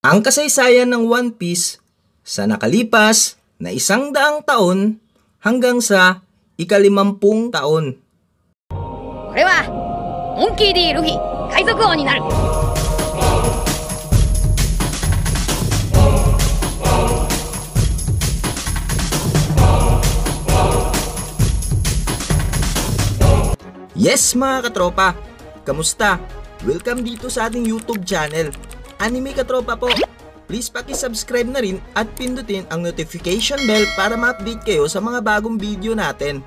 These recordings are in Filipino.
Ang kasaysayan ng One Piece sa nakalipas na 100 taon hanggang sa ika-50 taon. 俺はモンキー D. ルフィ海賊王になる。 Yes mga katropa, kamusta? Welcome dito sa ating YouTube channel, Anime Katropa po. Please paki-subscribe na rin at pindutin ang notification bell para ma-update kayo sa mga bagong video natin.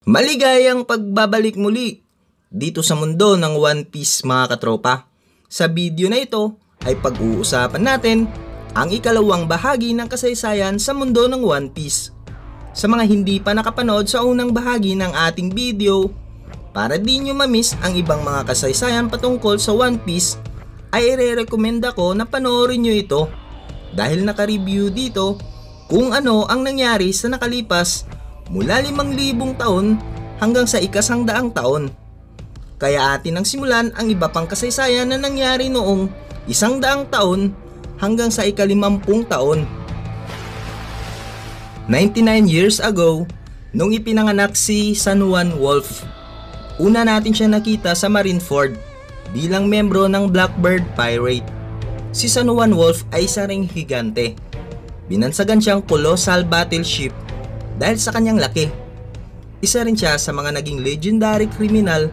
Maligayang pagbabalik muli dito sa mundo ng One Piece mga katropa. Sa video na ito ay pag-uusapan natin ang ikalawang bahagi ng kasaysayan sa mundo ng One Piece. Sa mga hindi pa nakapanood sa unang bahagi ng ating video, para di nyo ma-miss ang ibang mga kasaysayan patungkol sa One Piece, ay i-recommend ako na panoorin nyo ito dahil naka-review dito kung ano ang nangyari sa nakalipas mula 5,000 taon hanggang sa ika-100 taon. Kaya atin ang simulan ang iba pang kasaysayan na nangyari noong 100 taon hanggang sa ika-50 taon. 99 years ago, nung ipinanganak si San Juan Wolf, una natin siya nakita sa Marineford bilang membro ng Blackbird Pirate. Si San Juan Wolf ay isa ring higante. Binansagan siyang colossal battleship dahil sa kanyang laki. Isa rin siya sa mga naging legendary criminal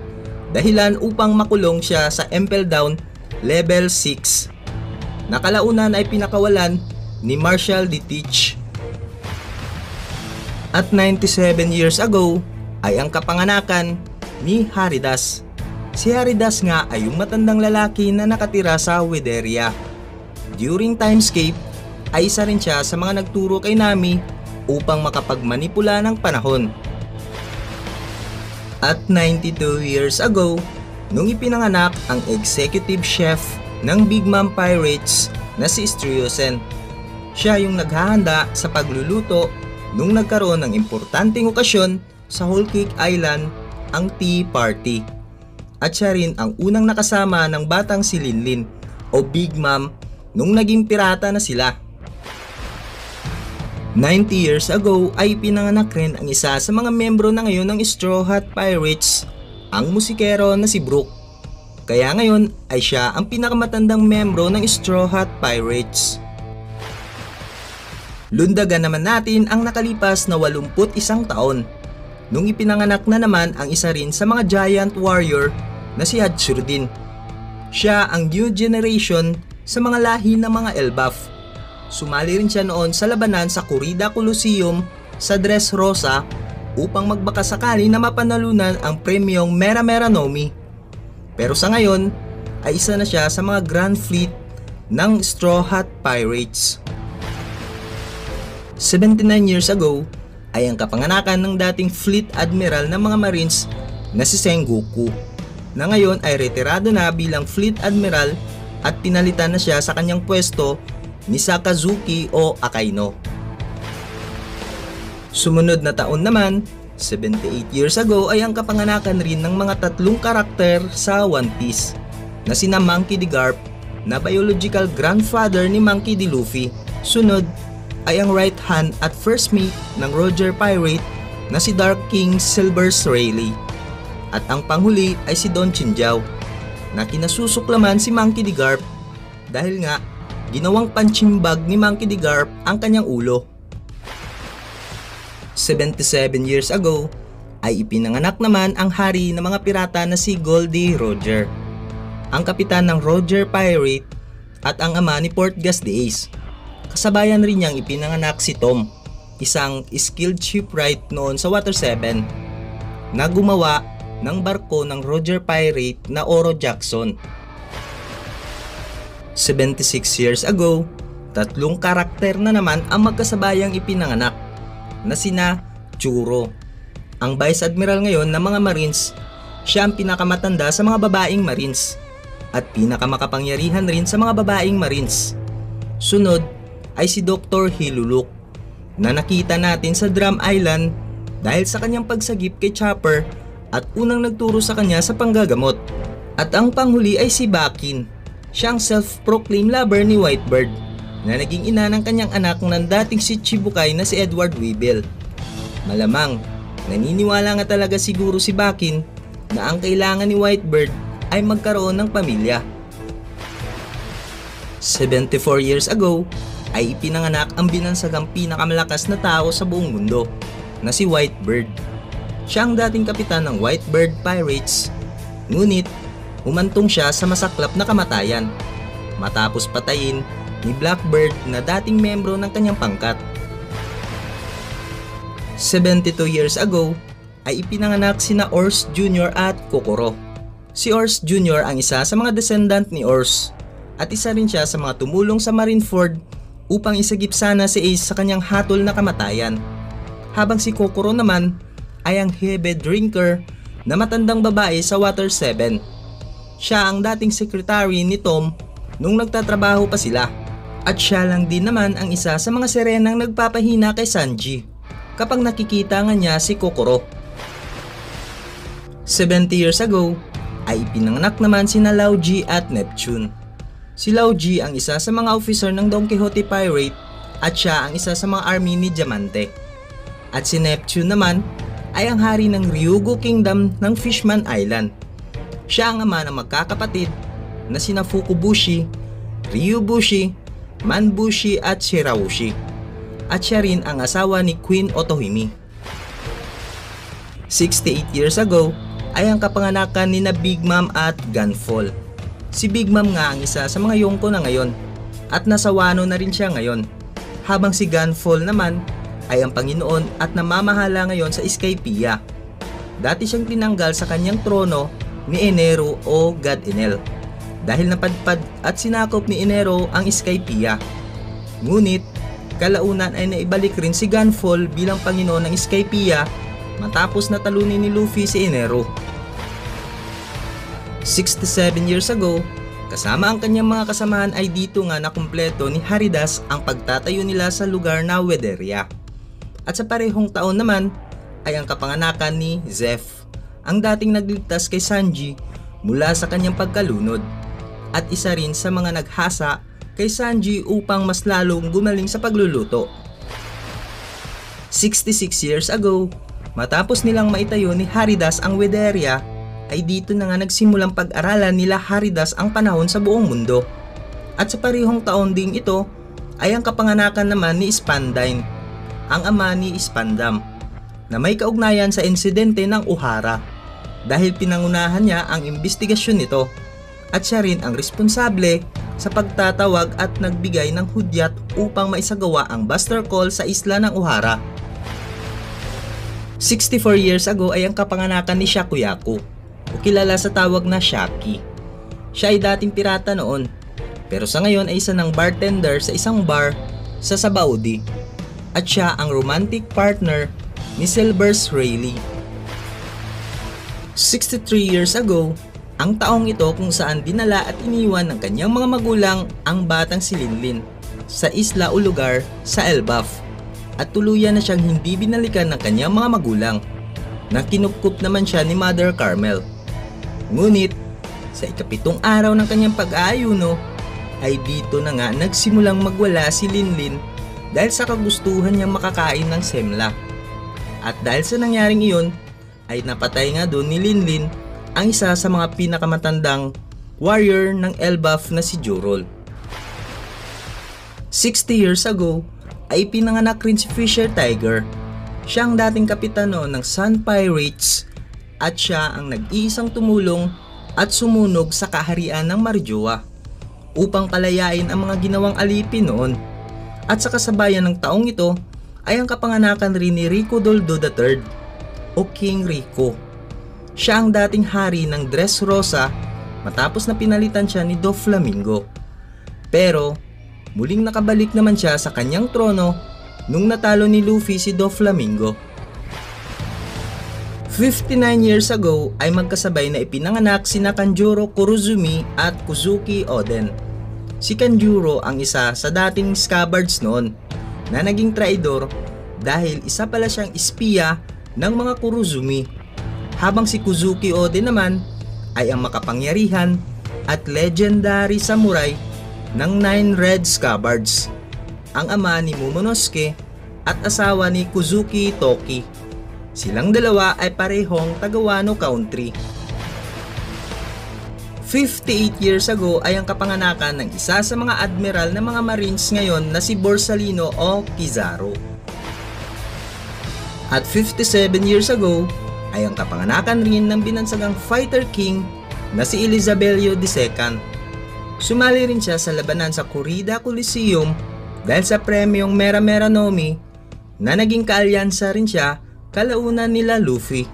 dahilan upang makulong siya sa Impel Down Level 6. Nakalaunan ay pinakawalan ni Marshall D. Teach. At 97 years ago ay ang kapanganakan ni Haridas. Si Haridas nga ay yung matandang lalaki na nakatira sa Wederia. During Timescape ay isa rin siya sa mga nagturo kay Nami upang makapagmanipula ng panahon. At 92 years ago, nung ipinanganak ang executive chef ng Big Mom Pirates na si Striosen. Siya yung naghahanda sa pagluluto nung nagkaroon ng importanteng okasyon sa Whole Cake Island, ang Tea Party. At siya rin ang unang nakasama ng batang si Linlin o Big Mom nung naging pirata na sila. 90 years ago ay pinanganak rin ang isa sa mga membro na ngayon ng Straw Hat Pirates, ang musikero na si Brook. Kaya ngayon ay siya ang pinakamatandang membro ng Straw Hat Pirates. Lundagan naman natin ang nakalipas na 81 taon, nung ipinanganak na naman ang isa rin sa mga giant warrior na si Hadshurdin. Siya ang new generation sa mga lahi ng mga Elbaf. Sumali rin siya noon sa labanan sa Corrida Coliseum sa Dressrosa upang magbakasakali na mapanalunan ang premyong Mera Mera Nomi. Pero sa ngayon ay isa na siya sa mga Grand Fleet ng Straw Hat Pirates. 79 years ago ay ang kapanganakan ng dating Fleet Admiral ng mga Marines na si Sengoku, na ngayon ay retirado na bilang Fleet Admiral at pinalitan na siya sa kanyang pwesto ni Sakazuki o Akaino. Sumunod na taon naman, 78 years ago ay ang kapanganakan rin ng mga tatlong karakter sa One Piece na sina Monkey D. Garp na biological grandfather ni Monkey D. Luffy. Sunod ay ang right hand at first mate ng Roger Pirate na si Dark King Silvers Rayleigh. At ang panghuli ay si Don Chinjao na kinasusuklaman si Monkey D. Garp dahil nga ginawang punching bag ni Monkey D. Garp ang kanyang ulo. 77 years ago ay ipinanganak naman ang hari ng mga pirata na si Goldie Roger, ang kapitan ng Roger Pirate at ang ama ni Portgas the Ace. Kasabayan rin niyang ipinanganak si Tom, isang skilled shipwright noon sa Water 7 na gumawa ng barko ng Roger Pirate na Oro Jackson. 76 years ago, tatlong karakter na naman ang magkasabayang ipinanganak na sina Churo, ang Vice Admiral ngayon ng mga Marines. Siya ang pinakamatanda sa mga babaeng Marines at pinakamakapangyarihan rin sa mga babaeng Marines. Sunod ay si Dr. Hiluluk na nakita natin sa Drum Island dahil sa kanyang pagsagip kay Chopper at unang nagturo sa kanya sa panggagamot. At ang panghuli ay si Bakin Siya ang self-proclaimed lover ni Whitebird na naging ina ng kanyang anak ng dating si Shichibukai na si Edward Weevil. Malamang, naniniwala nga talaga siguro si Bakin na ang kailangan ni Whitebird ay magkaroon ng pamilya. 74 years ago ay ipinanganak ang binansagang pinakamalakas na tao sa buong mundo na si Whitebird. Siya ang dating kapitan ng Whitebird Pirates, ngunit humantong siya sa masaklap na kamatayan matapos patayin ni Blackbird na dating membro ng kanyang pangkat. 72 years ago ay ipinanganak sina Ors Jr. at Kokoro. Si Ors Jr. ang isa sa mga descendant ni Ors at isa rin siya sa mga tumulong sa Marineford upang isagip sana si Ace sa kanyang hatol na kamatayan. Habang si Kokoro naman ay ang heavy drinker na matandang babae sa Water 7. Siya ang dating secretary ni Tom nung nagtatrabaho pa sila. At siya lang din naman ang isa sa mga sirenang nagpapahina kay Sanji kapag nakikita nga niya si Kokoro. 70 years ago ay ipinanganak naman sina Laoji at Neptune. Si Laoji ang isa sa mga officer ng Don Quixote Pirate at siya ang isa sa mga army ni Diamante. At si Neptune naman ay ang hari ng Ryugu Kingdom ng Fishman Island. Siya ang ama ng magkakapatid na sina Fukubushi, Ryubushi, Manbushi at Shiraushi. At siya rin ang asawa ni Queen Otohime. 68 years ago ay ang kapanganakan ni na Big Mom at Gunfall. Si Big Mom nga ang isa sa mga Yonko na ngayon at nasa Wano na rin siya ngayon. Habang si Gunfall naman ay ang Panginoon at namamahala ngayon sa Skypiea. Dati siyang tinanggal sa kanyang trono ni Enero o God Enel dahil napadpad at sinakop ni Enero ang Skypiea. Ngunit kalaunan ay naibalik rin si Gunfall bilang Panginoon ng Skypiea matapos natalunin ni Luffy si Enero. 67 years ago, kasama ang kanyang mga kasamahan ay dito nga nakumpleto ni Haridas ang pagtatayo nila sa lugar na Wederia. At sa parehong taon naman ay ang kapanganakan ni Zeph, ang dating nagligtas kay Sanji mula sa kanyang pagkalunod at isa rin sa mga naghasa kay Sanji upang mas lalong gumaling sa pagluluto. 66 years ago, matapos nilang maitayo ni Haridas ang Wederia, ay dito na nga nagsimulang pag-aralan nila Haridas ang panahon sa buong mundo. At sa parehong taon ding ito ay ang kapanganakan naman ni Spandine, ang ama ni Spandam, na may kaugnayan sa insidente ng Ohara dahil pinangunahan niya ang investigasyon nito at siya rin ang responsable sa pagtatawag at nagbigay ng hudyat upang maisagawa ang Buster Call sa isla ng Ohara. 64 years ago ay ang kapanganakan ni Shakuyaku o kilala sa tawag na Shaki. Siya ay dating pirata noon pero sa ngayon ay isa ng bartender sa isang bar sa Sabaudi at siya ang romantic partner ni Silvers Rayleigh. 63 years ago, ang taong ito kung saan dinala at iniwan ng kanyang mga magulang ang batang si Linlin sa isla o lugar sa Elbaf at tuluyan na siyang hindi binalikan ng kanyang mga magulang na kinupkup naman siya ni Mother Carmel. Ngunit sa ikapitong araw ng kanyang pag-aayuno ay dito na nga nagsimulang magwala si Linlin dahil sa kagustuhan niyang makakain ng semla. At dahil sa nangyaring iyon ay napatay nga doon ni Linlin ang isa sa mga pinakamatandang warrior ng Elbaf na si Jorol. 60 years ago ay pinanganak rin si Fisher Tiger. Siya ang dating kapitan noon ng Sun Pirates at siya ang nag-iisang tumulong at sumunog sa kaharian ng Marjoa upang palayain ang mga ginawang alipin noon. At sa kasabayan ng taong ito ay ang kapanganakan rin ni Rico Doldo III o King Rico. Siya ang dating hari ng Dressrosa matapos na pinalitan siya ni Doflamingo. Pero muling nakabalik naman siya sa kanyang trono nung natalo ni Luffy si Doflamingo. 59 years ago ay magkasabay na ipinanganak sina Kanjuro Kurozumi at Kuzuki Oden. Si Kanjuro ang isa sa dating Scabbards noon na naging traidor dahil isa pala siyang espiya ng mga Kurozumi, habang si Kuzuki Oden naman ay ang makapangyarihan at legendary samurai ng Nine Red Scabbards, ang ama ni Momonosuke at asawa ni Kuzuki Toki. Silang dalawa ay parehong taga Wano Country. 58 years ago ay ang kapanganakan ng isa sa mga admiral ng mga Marines ngayon na si Borsalino o Kizaru. At 57 years ago ay ang kapanganakan rin ng binansagang fighter king na si Elizabelio II. Sumali rin siya sa labanan sa Corrida Coliseum dahil sa premyong Mera Mera no Mi na naging kaalyansa rin siya kalaunan nila Luffy.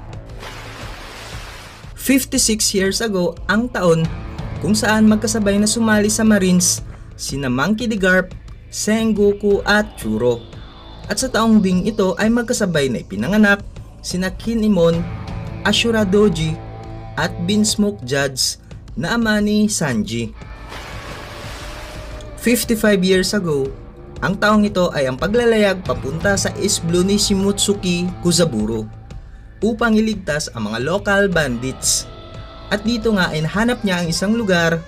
56 years ago ang taon kung saan magkasabay na sumali sa Marines sina Monkey D. Garp, Sengoku at Churo. At sa taong ding ito ay magkasabay na ipinanganak sina Kinemon, Ashura Doji at Beansmoke Judge na ama ni Sanji. 55 years ago, ang taong ito ay ang paglalayag papunta sa East Blue ni Shimotsuki Kuzaburo upang iligtas ang mga local bandits. At dito nga ay nahanap niya ang isang lugar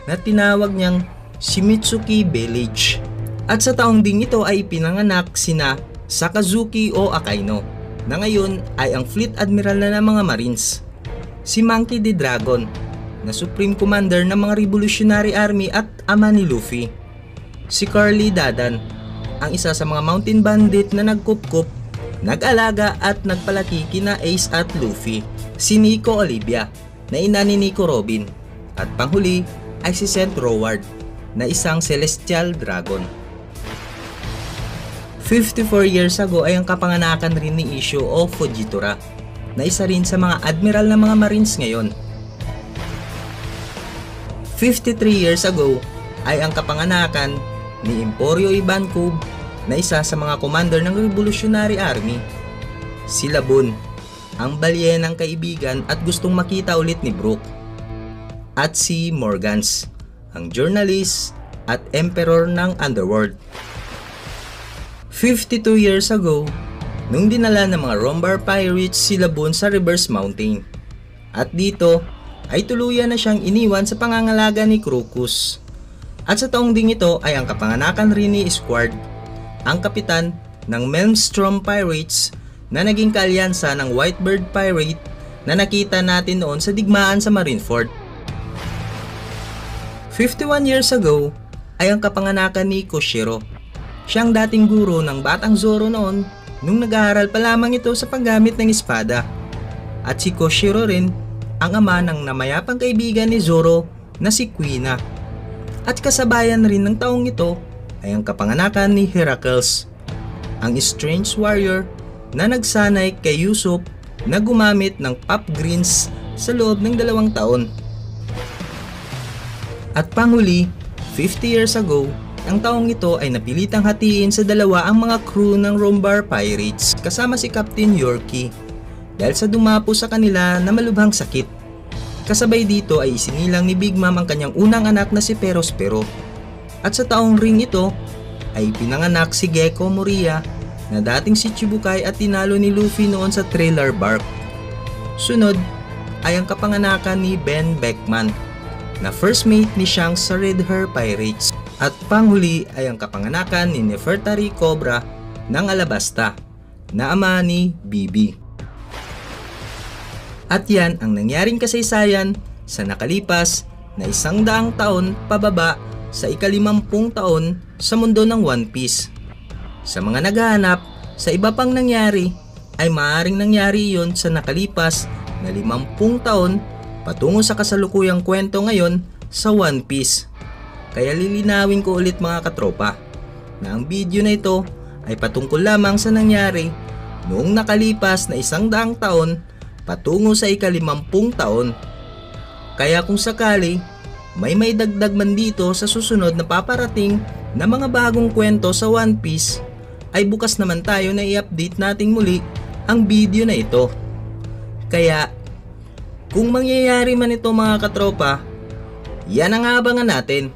na tinawag niyang Shimotsuki Village. At sa taong ding ito ay pinanganak sina Sakazuki o Akaino na ngayon ay ang fleet admiral na ng mga Marines. Si Monkey D. Dragon na supreme commander ng mga Revolutionary Army at ama ni Luffy. Si Carly Dadan, ang isa sa mga mountain bandit na nagkupkup, nag-alaga at nagpalaki kina Ace at Luffy. Si Nico Olivia, na ina ni Nico Robin. At panghuli ay si Saint Roward, na isang celestial dragon. 54 years ago ay ang kapanganakan rin ni Issho o Fujitora, na isa rin sa mga admiral ng mga Marines ngayon. 53 years ago ay ang kapanganakan ni Emporio Ivankov, na isa sa mga commander ng Revolutionary Army. Si Labun, ang balyenang kaibigan at gustong makita ulit ni Brook. At si Morgans, ang journalist at emperor ng Underworld. 52 years ago, nung dinala ng mga Rombar Pirates si Labun sa Reverse Mountain. At dito ay tuluyan na siyang iniwan sa pangangalaga ni Crocus. At sa taong ding ito ay ang kapanganakan rin ni Squard, ang kapitan ng Maelstrom Pirates na naging kaalyansa ng Whitebird Pirate na nakita natin noon sa digmaan sa Marineford. 51 years ago ay ang kapanganakan ni Koshiro. Siyang dating guro ng Batang Zoro noon nung nag-aaral pa lamang ito sa paggamit ng espada. At si Koshiro rin ang ama ng namayapang kaibigan ni Zoro na si Kuina. At kasabayan rin ng taong ito ay ang kapanganakan ni Heracles, ang strange warrior na nagsanay kay Usopp na gumamit ng pop greens sa loob ng 2 taon. At panghuli, 50 years ago, ang taong ito ay napilitang hatiin sa dalawa ang mga crew ng Rombar Pirates kasama si Captain Yorkie dahil sa dumapo sa kanila na malubhang sakit. Kasabay dito ay isinilang ni Big Mom ang kanyang unang anak na si Perospero. At sa taong ring ito ay pinanganak si Gecko Moria na dating si Chibukai at tinalo ni Luffy noon sa Trailer Bark. Sunod ay ang kapanganakan ni Ben Beckman na first mate ni Shanks sa Red Hair Pirates. At panghuli ay ang kapanganakan ni Nefertari Cobra ng Alabasta na ama ni Bibi. At yan ang nangyaring kasaysayan sa nakalipas na 100 taon pababa sa ika-50 taon sa mundo ng One Piece. Sa mga naghahanap sa iba pang nangyari ay maaaring nangyari iyon sa nakalipas na 50 taon patungo sa kasalukuyang kwento ngayon sa One Piece. Kaya lilinawin ko ulit mga katropa na ang video na ito ay patungkol lamang sa nangyari noong nakalipas na 100 taon patungo sa ika-50 taon. Kaya kung sakali may dagdag man dito sa susunod na paparating na mga bagong kwento sa One Piece ay bukas naman tayo na i-update nating muli ang video na ito. Kaya kung mangyayari man ito mga katropa, yan ang abangan natin.